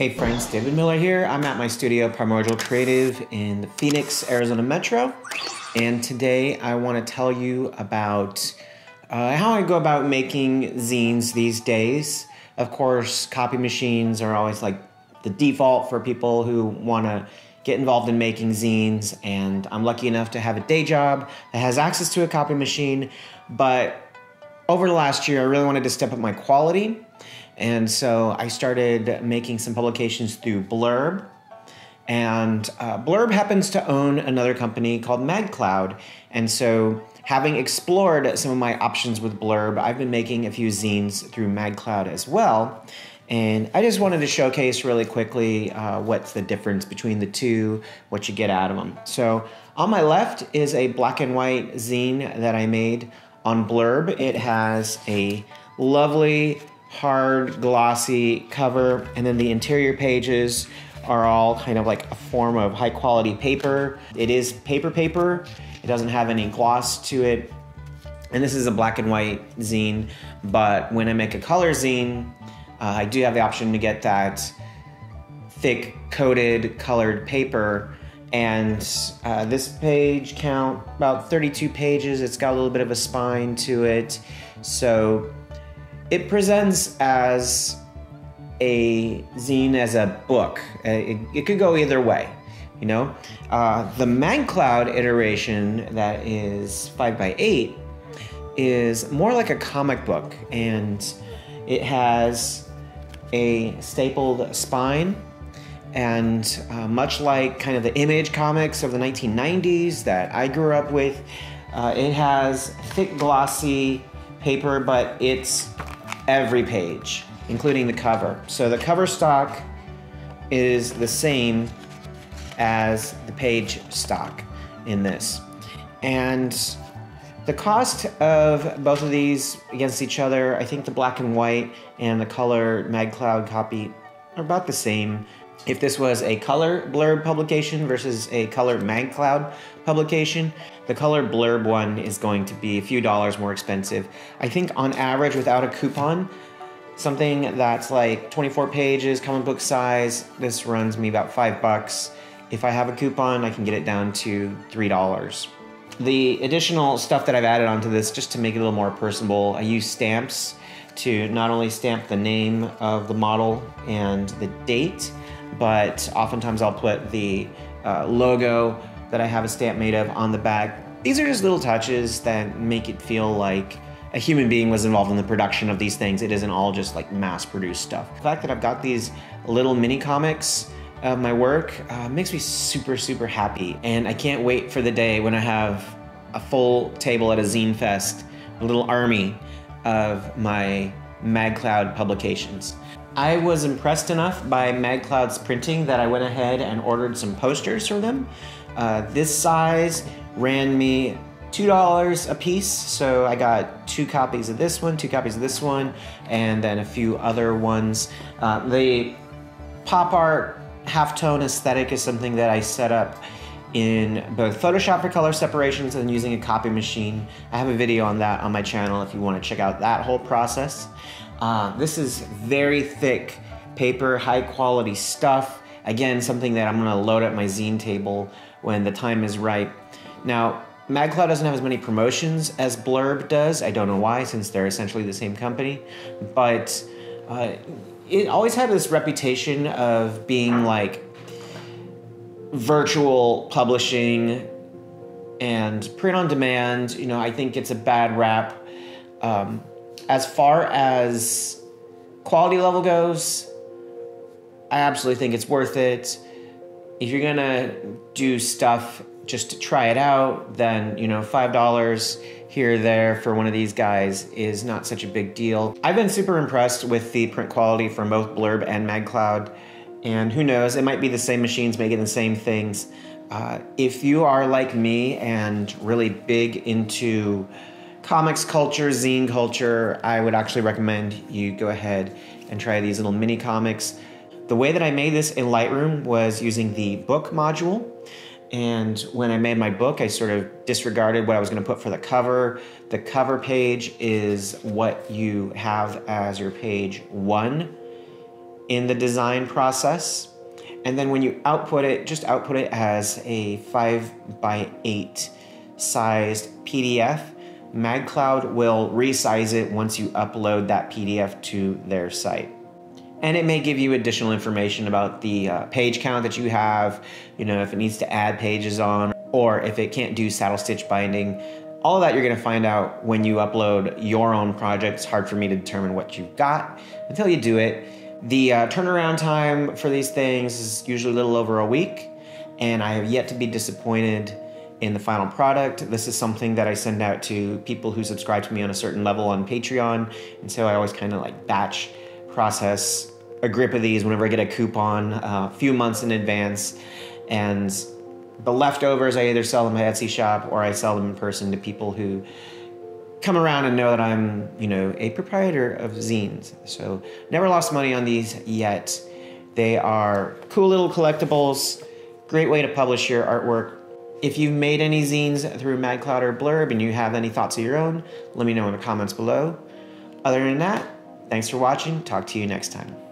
Hey friends, David Miller here. I'm at my studio, Primordial Creative in the Phoenix, Arizona Metro. And today I want to tell you about how I go about making zines these days. Of course, copy machines are always like the default for people who want to get involved in making zines. And I'm lucky enough to have a day job that has access to a copy machine. But over the last year, I really wanted to step up my quality. And so I started making some publications through Blurb. And Blurb happens to own another company called MagCloud. And so having explored some of my options with Blurb, I've been making a few zines through MagCloud as well. And I just wanted to showcase really quickly what's the difference between the two, what you get out of them. So on my left is a black and white zine that I made on Blurb. It has a lovely, hard, glossy cover, and then the interior pages are all kind of like a form of high quality paper. It is paper. It doesn't have any gloss to it. And this is a black and white zine, but when I make a color zine, I do have the option to get that thick coated colored paper. And this page count about 32 pages. It's got a little bit of a spine to it. So it presents as a zine, as a book. It could go either way, you know? The MagCloud iteration that is 5x8 is more like a comic book, and it has a stapled spine, and much like kind of the Image comics of the 1990s that I grew up with, it has thick, glossy paper, but it's every page, including the cover. So the cover stock is the same as the page stock in this. And the cost of both of these against each other, I think the black and white and the color MagCloud copy are about the same. If this was a color Blurb publication versus a color MagCloud publication, the color Blurb one is going to be a few dollars more expensive. I think on average, without a coupon, something that's like 24 pages, comic book size, this runs me about $5. If I have a coupon, I can get it down to $3. The additional stuff that I've added onto this, just to make it a little more personable, I use stamps to not only stamp the name of the model and the date, but oftentimes I'll put the logo that I have a stamp made of on the back. These are just little touches that make it feel like a human being was involved in the production of these things. It isn't all just like mass-produced stuff. The fact that I've got these little mini comics of my work makes me super happy. And I can't wait for the day when I have a full table at a zine fest, a little army of my MagCloud publications. I was impressed enough by MagCloud's printing that I went ahead and ordered some posters for them. This size ran me $2 a piece, so I got 2 copies of this one, 2 copies of this one, and then a few other ones. The pop art halftone aesthetic is something that I set up in both Photoshop for color separations and using a copy machine. I have a video on that on my channel if you want to check out that whole process. This is very thick paper, high quality stuff. Again, something that I'm going to load up my zine table when the time is right. Now, MagCloud doesn't have as many promotions as Blurb does. I don't know why, since they're essentially the same company, but it always had this reputation of being like virtual publishing and print on demand. You know, I think it's a bad rap. As far as quality level goes, I absolutely think it's worth it. If you're gonna do stuff just to try it out, then, you know, $5 here or there for one of these guys is not such a big deal. I've been super impressed with the print quality from both Blurb and MagCloud, and who knows, it might be the same machines making the same things. If you are like me and really big into comics culture, zine culture, I would actually recommend you go ahead and try these little mini comics. The way that I made this in Lightroom was using the book module. And when I made my book, I sort of disregarded what I was going to put for the cover. The cover page is what you have as your page 1 in the design process. And then when you output it, just output it as a 5x8 sized PDF. MagCloud will resize it once you upload that PDF to their site. And it may give you additional information about the page count that you have, you know, if it needs to add pages on, or if it can't do saddle stitch binding. All of that you're gonna find out when you upload your own project. It's hard for me to determine what you've got until you do it. The turnaround time for these things is usually a little over a week, and I have yet to be disappointed in the final product. This is something that I send out to people who subscribe to me on a certain level on Patreon, and so I always kind of like batch process a grip of these whenever I get a coupon a few months in advance, and the leftovers I either sell them at my Etsy shop or I sell them in person to people who come around and know that I'm, you know, a proprietor of zines. So never lost money on these yet. They are cool little collectibles, great way to publish your artwork. If you've made any zines through MagCloud or Blurb and you have any thoughts of your own, let me know in the comments below. Other than that, thanks for watching. Talk to you next time.